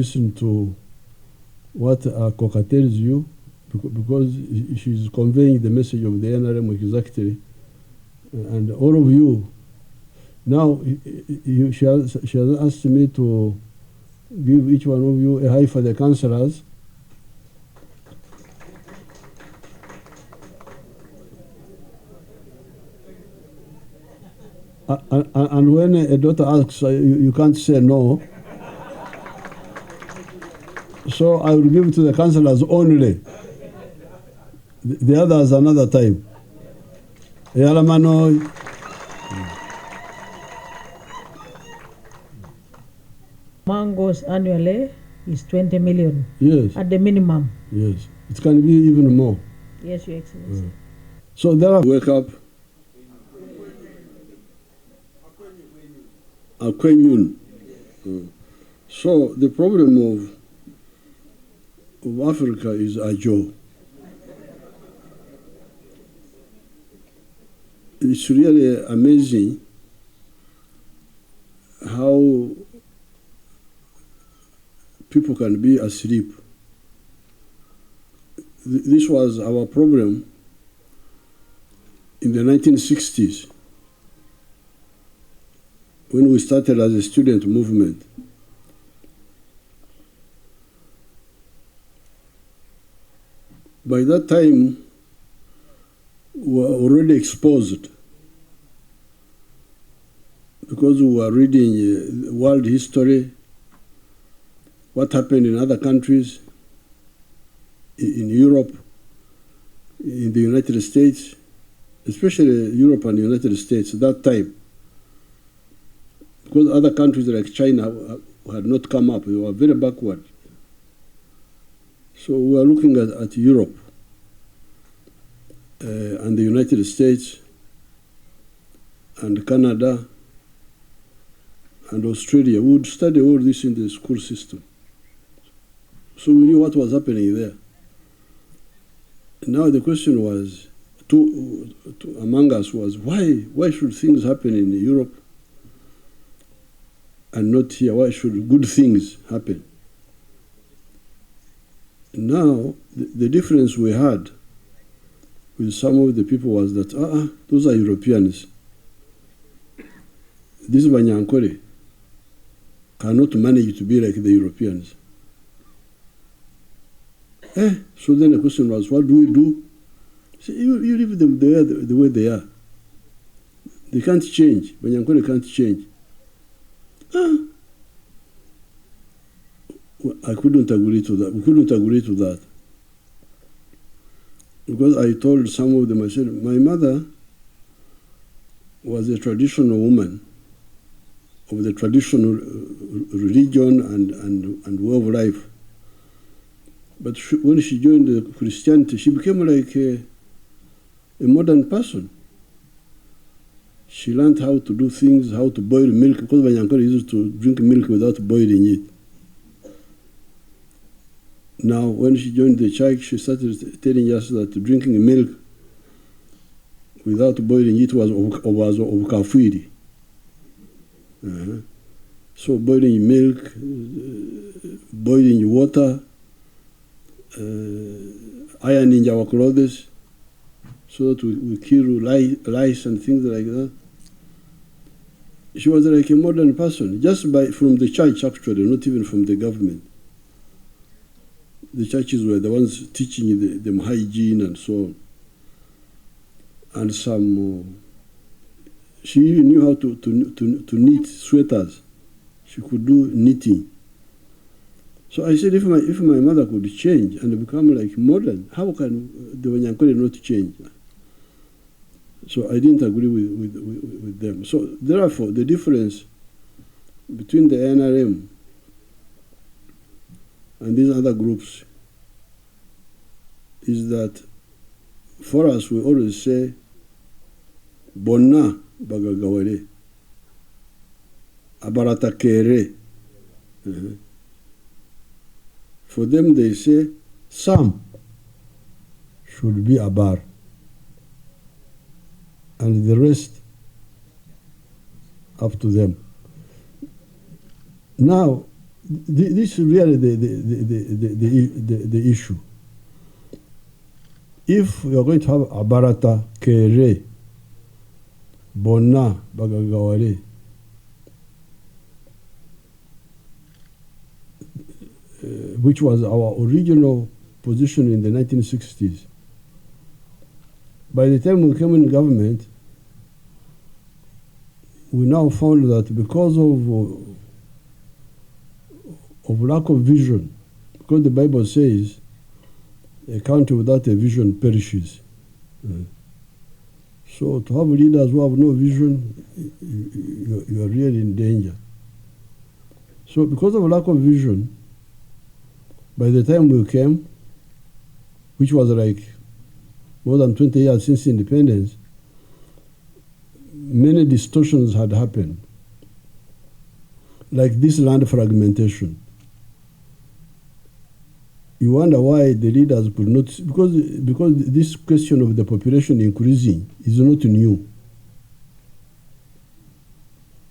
listen to what Coca tells you, because she's conveying the message of the NRM exactly. And all of you, now she has asked me to give each one of you a high for the councillors. And when a daughter asks, you can't say no. So I will give it to the councillors only. The others another time. Yalamano. Mangoes annually is 20 million. Yes. At the minimum. Yes. It can be even more. Yes, Your Excellency. So there are wake up. So the problem of Africa is Ajo. It's really amazing how people can be asleep. This was our problem in the 1960s when we started as a student movement. By that time, we were already exposed because we were reading world history, what happened in other countries, in Europe, in the United States, especially Europe and the United States at that time. Because other countries like China had not come up, they were very backward. So we are looking at Europe and the United States and Canada and Australia. We would study all this in the school system. So we knew what was happening there. Now the question was, among us was, why should things happen in Europe and not here? Why should good things happen? Now, the difference we had with some of the people was that, those are Europeans. These Banyankore cannot manage to be like the Europeans. So then the question was, what do we do? So you leave them there the way they are. They can't change. Banyankore can't change. I couldn't agree to that. We couldn't agree to that. Because I told some of them, I said, my mother was a traditional woman of the traditional religion and way of life. But when she joined the Christianity, she became like a modern person. She learned how to do things, how to boil milk, because Banyankore used to drink milk without boiling it. Now, when she joined the church, she started telling us that drinking milk without boiling it was of kafiri. So boiling milk, boiling water, ironing our clothes, so that we kill lice and things like that. She was like a modern person, just from the church actually, not even from the government. The churches were the ones teaching them hygiene and so on. And she knew how to knit sweaters. She could do knitting. So I said, if my mother could change and become like modern, how can the Banyankore not change? So I didn't agree with them. So therefore, the difference between the NRM and these other groups is that for us, we always say, Bonna bagagawale, abaratakere. For them, they say, some should be abar, and the rest up to them. Now, this is really the issue. If we are going to have Abarata, Kere, Bona, Bagagaware, which was our original position in the 1960s. By the time we came in government, we now found that because of lack of vision, because the Bible says, a country without a vision perishes. So to have leaders who have no vision, you are really in danger. So because of lack of vision, by the time we came, which was like more than 20 years since independence, many distortions had happened, like this land fragmentation. You wonder why the leaders could not, because this question of the population increasing is not new.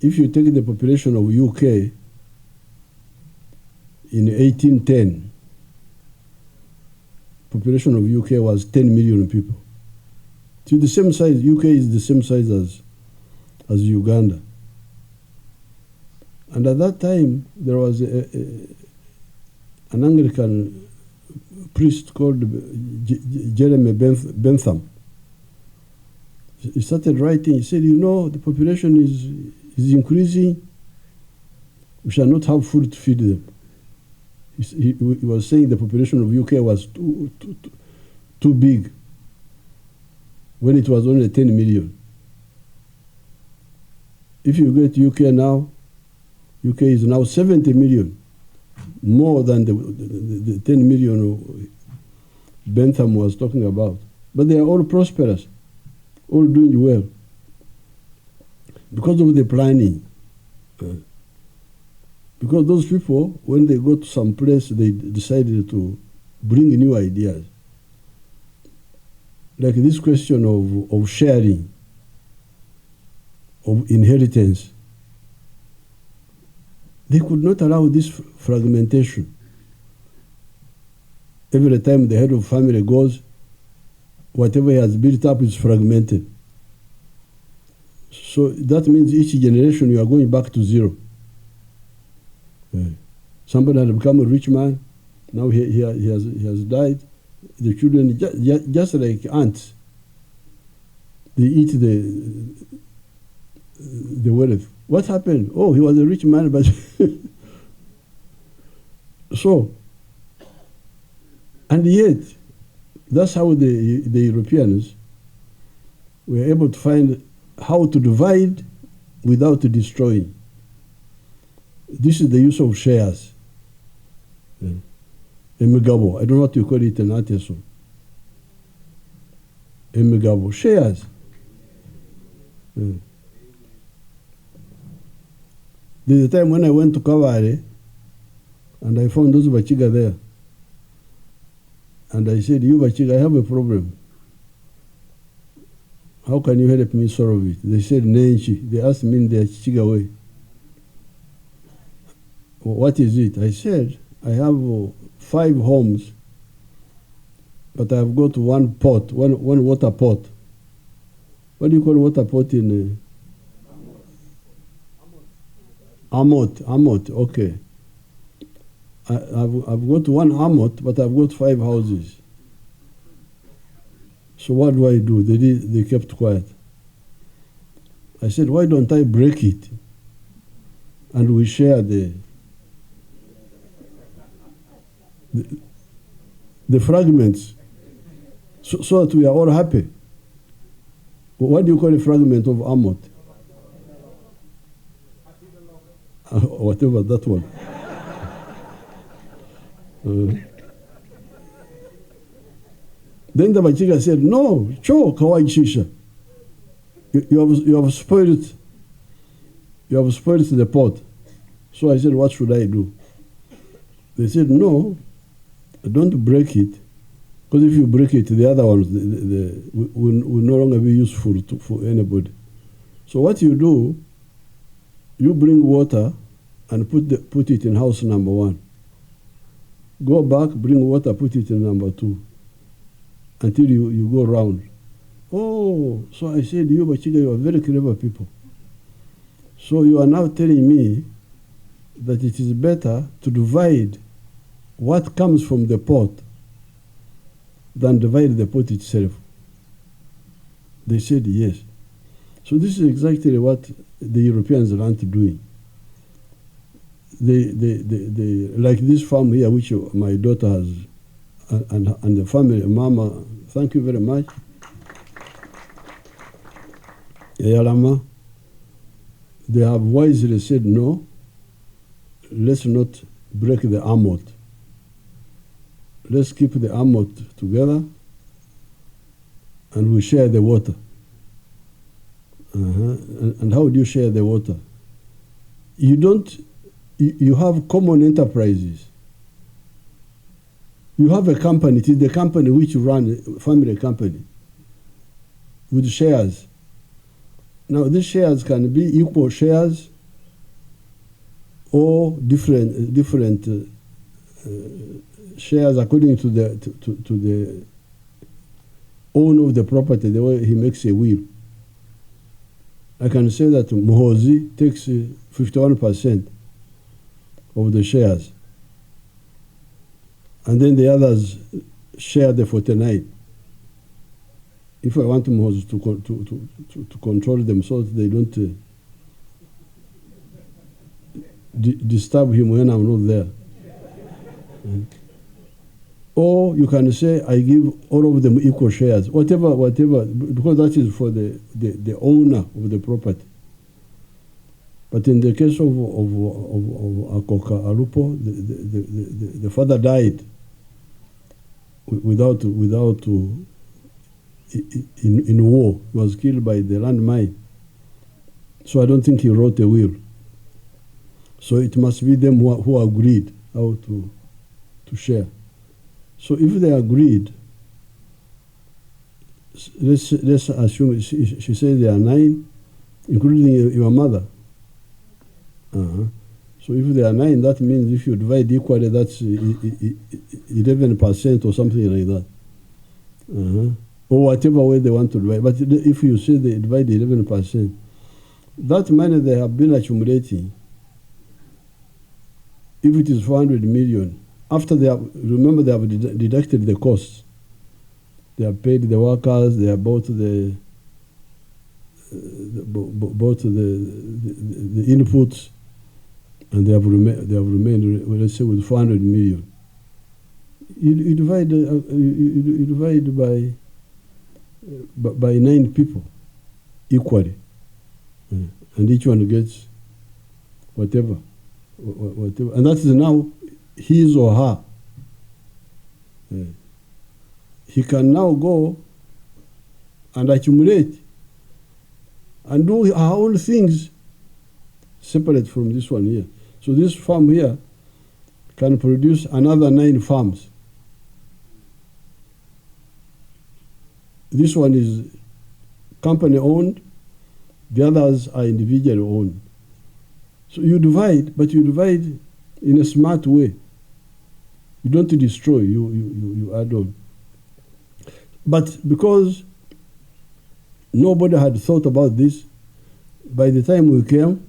If you take the population of UK in 1810, population of UK was 10 million people. To the same size, UK is the same size as Uganda. And at that time, there was an Anglican priest called Jeremy Bentham. He started writing, he said, the population is increasing, we shall not have food to feed them. He was saying the population of UK was too big when it was only 10 million. If you go to UK now, UK is now 70 million, more than the 10 million Bentham was talking about. But they are all prosperous, all doing well, because of the planning. Because those people, when they go to some place, they decided to bring new ideas. Like this question of sharing, of inheritance. They could not allow this fragmentation. Every time the head of family goes, whatever he has built up is fragmented. So that means each generation you are going back to zero. Somebody had become a rich man, now he has died. The children, just like ants, they eat the wealth. What happened? Oh, he was a rich man, but so, and yet, that's how the Europeans were able to find how to divide without destroying. This is the use of shares. Emigabo. I don't know what you call it in Ateso. Emigabo. Shares. There's a time when I went to Kaware and I found those Bachiga there. And I said, you Bachiga, I have a problem. How can you help me solve it? They said, Nenchi. They asked me in their Chiga way. What is it? I said, I have 5 homes, but I've got one pot, one water pot. What do you call water pot in? Amot, okay. I've got one amot, but I've got 5 houses. So what do? They kept quiet. I said, why don't I break it? And we share the fragments, so that we are all happy. What do you call a fragment of Amot? Whatever that one. Then the Bachiga said, no, Cho Kawai Shisha. You have spoiled the pot. So I said, what should I do? They said, no, don't break it, because if you break it, the other ones will no longer be useful for anybody. So what you do, you bring water and put it in house number 1. Go back, bring water, put it in number 2, until you go round. Oh, so I said, you Bachiga, you are very clever people. So you are now telling me that it is better to divide what comes from the pot than divide the pot itself. They said yes. So this is exactly what the Europeans aren't doing. They like this farm here, which my daughter has, and the family, Mama, thank you very much. Yalama, they have wisely said, no, let's not break the amot. Let's keep the amot together, and we share the water. And how do you share the water? You have common enterprises. You have a company, it is the company which you run, family company, with shares. Now these shares can be equal shares or different shares according to the owner of the property, the way he makes a will. I can say that Muhozi takes 51% of the shares, and then the others share the 49. If I want Muhozi to control them so that they don't disturb him when I'm not there. Or you can say, I give all of them equal shares, whatever, because that is for the owner of the property. But in the case of Akoka Alupo, the father died without in war. He was killed by the landmine. So I don't think he wrote a will. So it must be them who agreed how to share. So if they agreed, let's assume she said there are 9, including your mother. So if there are 9, that means if you divide equally, that's 11% or something like that. Or whatever way they want to divide. But if you say they divide 11%, that money they have been accumulating, if it is 400 million, after they have, remember they have deducted the costs. They have paid the workers, they have bought the inputs, and they have remained, let's say, with 400 million. You divide by 9 people equally, and each one gets whatever, and that is now his or her. He can now go and accumulate and do her own things separate from this one here. So this farm here can produce another 9 farms. This one is company owned, the others are individually owned. So you divide, but you divide in a smart way. You don't destroy, you add on. But because nobody had thought about this, by the time we came,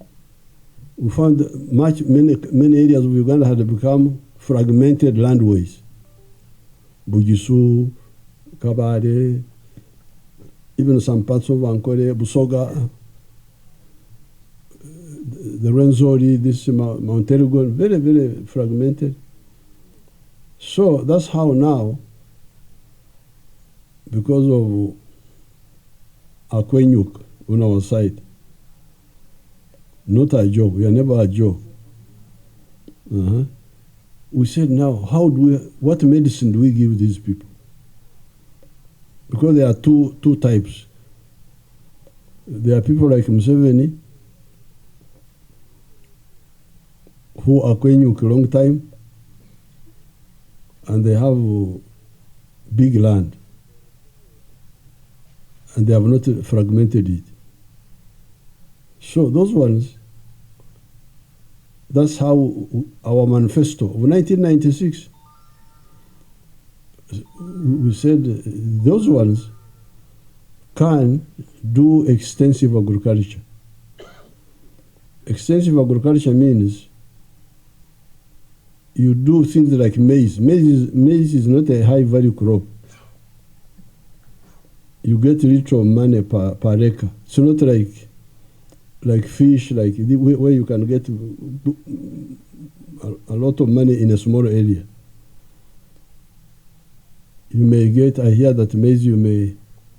we found many areas of Uganda had become fragmented landways. Bugisu, Kabade, even some parts of Ankole, Busoga, the Renzori, this Mount Elgon, very, very fragmented. So that's how now, because of Akwenyuk on our side, not a job, we are never a job. We said now, what medicine do we give these people? Because there are two types. There are people like Museveni, who are Kwenyuk a long time, and they have big land, and they have not fragmented it. So those ones, That's how our manifesto of 1996, we said those ones can do extensive agriculture. Extensive agriculture means you do things like maize. Maize is not a high value crop. You get little money per acre. It's not like fish, where you can get a lot of money in a small area. You may get, I hear that maize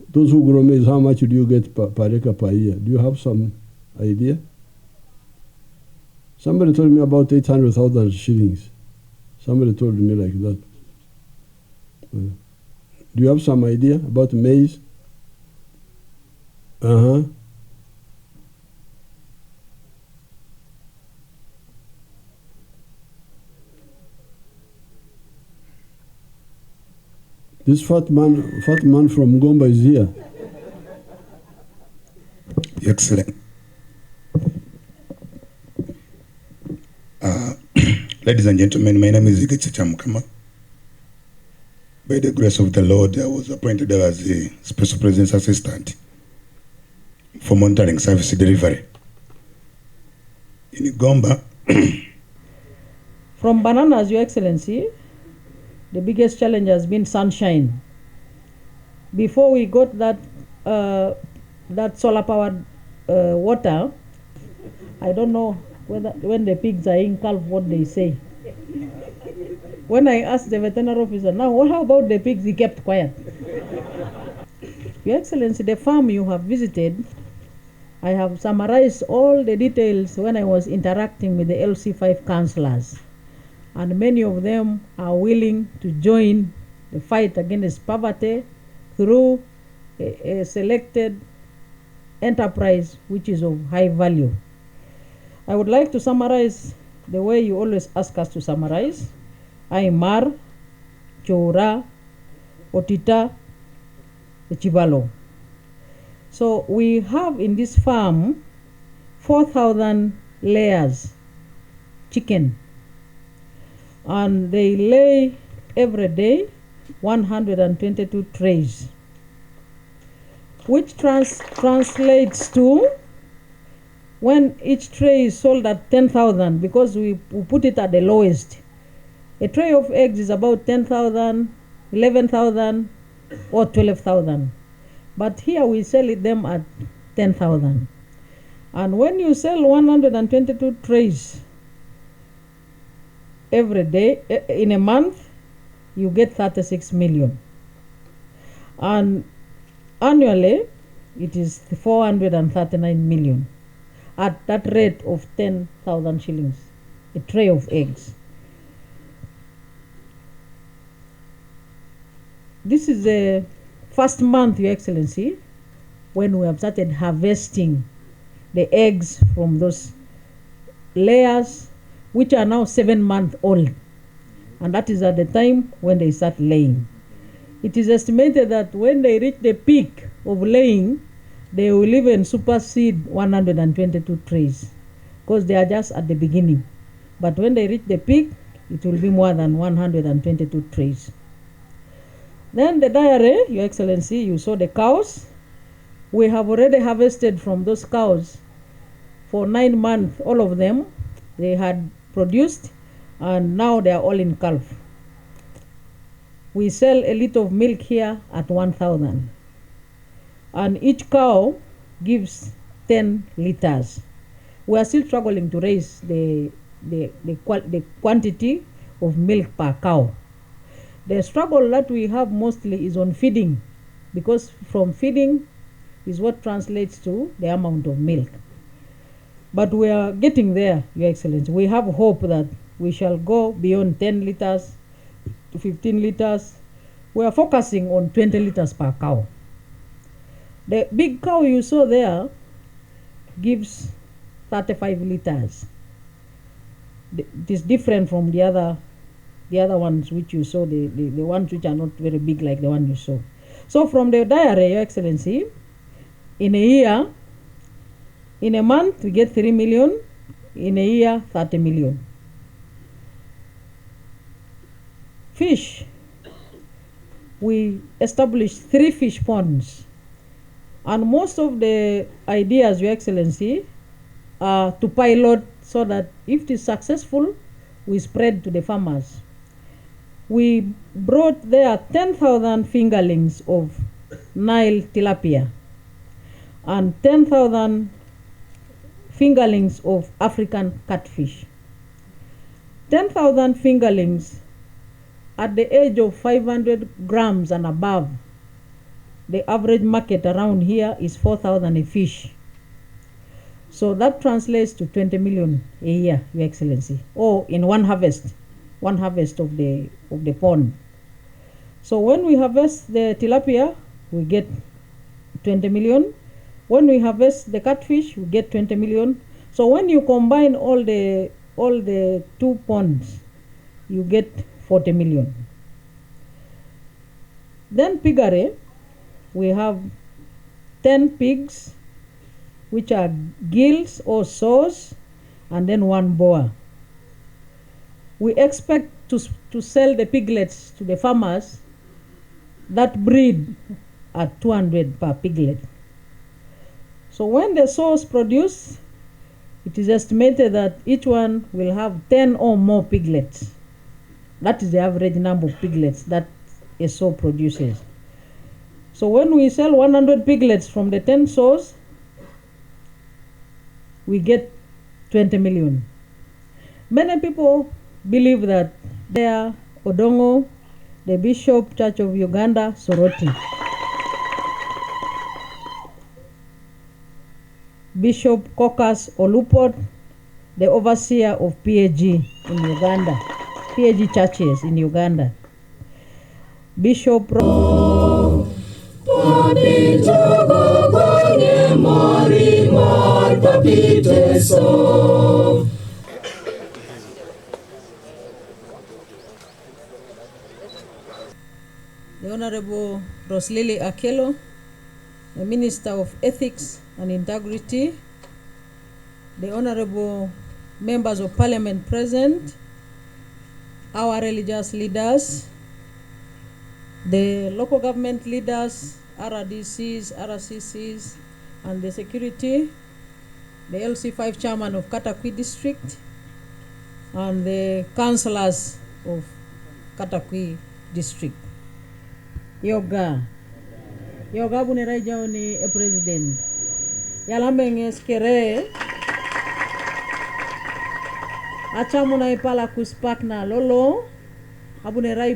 those who grow maize, how much do you get per acre per year? Do you have some idea? Somebody told me about 800,000 shillings. Somebody told me like that. Do you have some idea about maize? This fat man from Gomba is here. Excellent. Ladies and gentlemen, my name is Igichi Chamukama. By the grace of the Lord, I was appointed as the Special President's Assistant for monitoring service delivery in Gomba. From bananas, Your Excellency, the biggest challenge has been sunshine. Before we got that solar-powered water, I don't know when the pigs are in calf what they say. When I asked the veterinary officer, now how about the pigs? He kept quiet. Your Excellency, the farm you have visited, I have summarized all the details when I was interacting with the LC5 councillors. And many of them are willing to join the fight against poverty through a selected enterprise which is of high value. I would like to summarize the way you always ask us to summarize. Aymar, Chora, Otita, Chibalo. So we have in this farm 4,000 layers chicken, and they lay every day 122 trays, which translates to, when each tray is sold at 10,000, because we put it at the lowest, a tray of eggs is about 10,000, 11,000, or 12,000. But here we sell them at 10,000. And when you sell 122 trays every day, in a month, you get 36 million. And annually, it is 439 million at that rate of 10,000 shillings, a tray of eggs. This is the first month, Your Excellency, when we have started harvesting the eggs from those layers, which are now 7 months old. And that is at the time when they start laying. It is estimated that when they reach the peak of laying, they will even supersede 122 trays, because they are just at the beginning. But when they reach the peak, it will be more than 122 trays. Then the dairy, Your Excellency, you saw the cows. We have already harvested from those cows for 9 months, all of them. They had produced, and now they are all in calf. We sell a liter of milk here at 1,000. And each cow gives 10 liters. We are still struggling to raise the quantity of milk per cow. The struggle that we have mostly is on feeding, because from feeding is what translates to the amount of milk. But we are getting there, Your Excellency. We have hope that we shall go beyond 10 liters to 15 liters. We are focusing on 20 liters per cow. The big cow you saw there gives 35 liters. It is different from the other ones which you saw, the ones which are not very big like the one you saw. So from the dairy, Your Excellency, in a year, in a month we get 3 million, in a year, 30 million. Fish, we established 3 fish ponds. And most of the ideas, Your Excellency, are to pilot so that if it is successful, we spread to the farmers. We brought there 10,000 fingerlings of Nile tilapia and 10,000 fingerlings of African catfish. 10,000 fingerlings at the age of 500 grams and above. The average market around here is 4,000 a fish. So that translates to 20 million a year, Your Excellency, or in one harvest of the pond. So when we harvest the tilapia, we get 20 million. When we harvest the catfish, we get 20 million. So when you combine all the 2 ponds, you get 40 million. Then piggery, we have 10 pigs, which are gills or sows, and then 1 boar. We expect to sell the piglets to the farmers that breed at 200 per piglet. So when the sows produce, it is estimated that each one will have 10 or more piglets. That is the average number of piglets that a sow produces. So when we sell 100 piglets from the 10 sows, we get 20 million. Many people believe that they are Odongo, the Bishop Church of Uganda, Soroti, Bishop Kokas Olupot, the overseer of PAG in Uganda, PAG churches in Uganda, Bishop the Honorable Roslili Akelo, the Minister of Ethics and Integrity, the Honorable Members of Parliament present, our religious leaders, the local government leaders, RDCs, RCCs, and the security, the LC5 chairman of Katakwi district, and the councillors of Katakwi district. Yoga bunerai jauni a president. Yalambenges kere. Achamuna ipala kuspak na lolo. Abunerai